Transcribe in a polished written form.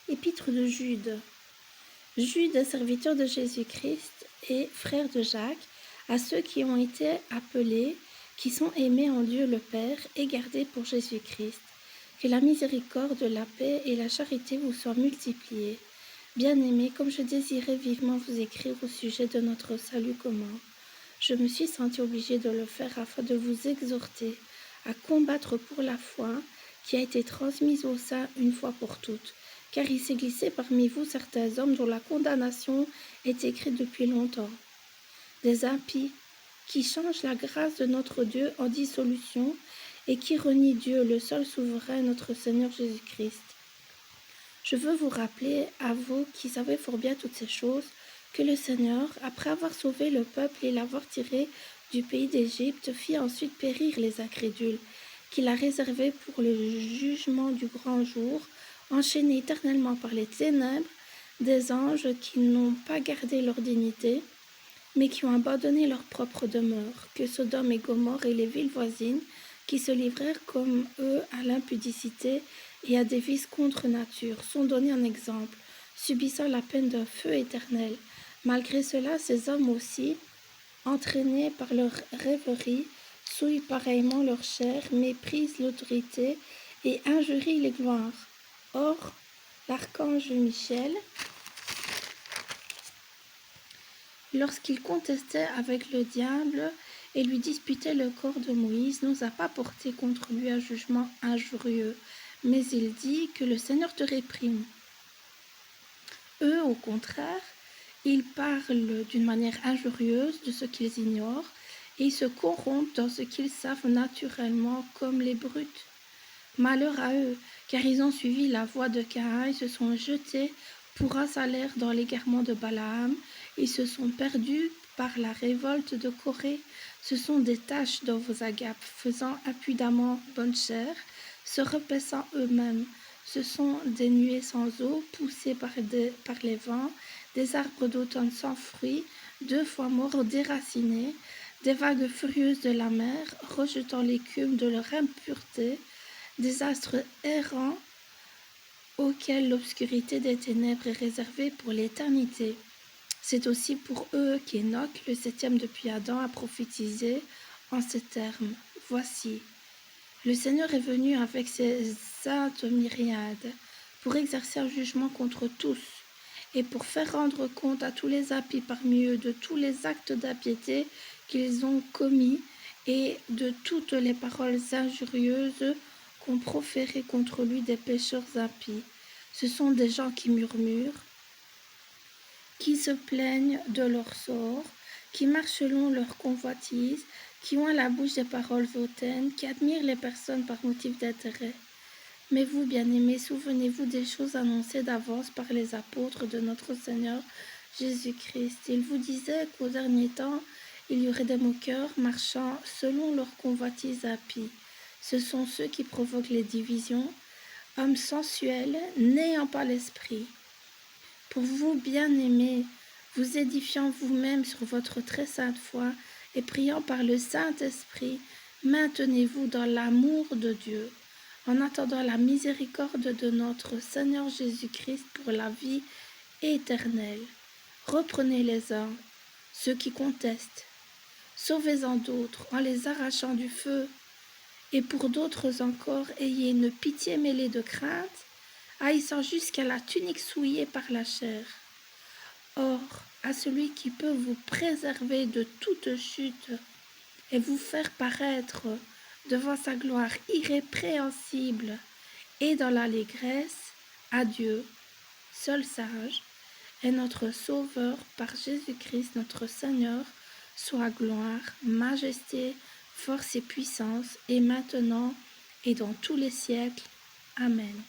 Épître de Jude. Jude, serviteur de Jésus-Christ et frère de Jacques, à ceux qui ont été appelés, qui sont aimés en Dieu le Père et gardés pour Jésus-Christ. Que la miséricorde, la paix et la charité vous soient multipliées. Bien-aimés, comme je désirais vivement vous écrire au sujet de notre salut commun, je me suis sentie obligée de le faire afin de vous exhorter à combattre pour la foi qui a été transmise au sein une fois pour toutes, car il s'est glissé parmi vous certains hommes dont la condamnation est écrite depuis longtemps. Des impies qui changent la grâce de notre Dieu en dissolution et qui renient Dieu, le seul souverain, notre Seigneur Jésus-Christ. Je veux vous rappeler, à vous qui savez fort bien toutes ces choses, que le Seigneur, après avoir sauvé le peuple et l'avoir tiré du pays d'Égypte, fit ensuite périr les incrédules, qu'il a réservés pour le jugement du grand jour, enchaînés éternellement par les ténèbres, des anges qui n'ont pas gardé leur dignité, mais qui ont abandonné leur propre demeure, que Sodome et Gomorrhe et les villes voisines, qui se livrèrent comme eux à l'impudicité et à des vices contre nature, sont donnés en exemple, subissant la peine d'un feu éternel. Malgré cela, ces hommes aussi, entraînés par leur rêverie, souillent pareillement leur chair, méprisent l'autorité et injurient les gloires. Or, l'archange Michel, lorsqu'il contestait avec le diable et lui disputait le corps de Moïse, n'osa pas porter contre lui un jugement injurieux, mais il dit que le Seigneur te réprime. Eux, au contraire, ils parlent d'une manière injurieuse de ce qu'ils ignorent et ils se corrompent dans ce qu'ils savent naturellement comme les brutes. Malheur à eux, car ils ont suivi la voie de Caïn et se sont jetés pour un salaire dans l'égarement de Balaam. Ils se sont perdus par la révolte de Corée. Ce sont des taches dans vos agapes, faisant impudemment bonne chère, se repaissant eux-mêmes. Ce sont des nuées sans eau, poussées par les vents, des arbres d'automne sans fruits, 2 fois morts déracinés, des vagues furieuses de la mer, rejetant l'écume de leur impureté, des astres errants auxquels l'obscurité des ténèbres est réservée pour l'éternité. C'est aussi pour eux qu'Enoch, le 7e depuis Adam, a prophétisé en ces termes. Voici, le Seigneur est venu avec ses saintes myriades pour exercer un jugement contre tous et pour faire rendre compte à tous les impies parmi eux de tous les actes d'impiété qu'ils ont commis et de toutes les paroles injurieuses qu'ont proférées contre lui des pécheurs impies. Ce sont des gens qui murmurent, qui se plaignent de leur sort, qui marchent selon leur convoitise, qui ont à la bouche des paroles hautaines, qui admirent les personnes par motif d'intérêt. Mais vous, bien-aimés, souvenez-vous des choses annoncées d'avance par les apôtres de notre Seigneur Jésus-Christ. Ils vous disaient qu'au dernier temps, il y aurait des moqueurs marchant selon leur convoitise impie. Ce sont ceux qui provoquent les divisions, hommes sensuels, n'ayant pas l'esprit. Pour vous, bien-aimés, vous édifiant vous-même sur votre très sainte foi et priant par le Saint-Esprit, maintenez-vous dans l'amour de Dieu, en attendant la miséricorde de notre Seigneur Jésus-Christ pour la vie éternelle. Reprenez les uns, ceux qui contestent, sauvez-en d'autres en les arrachant du feu, et pour d'autres encore, ayez une pitié mêlée de crainte, haïssant jusqu'à la tunique souillée par la chair. Or, à celui qui peut vous préserver de toute chute et vous faire paraître devant sa gloire irrépréhensible et dans l'allégresse, à Dieu, seul sage, et notre Sauveur par Jésus-Christ notre Seigneur, soit gloire, majesté, force et puissance, et maintenant et dans tous les siècles. Amen.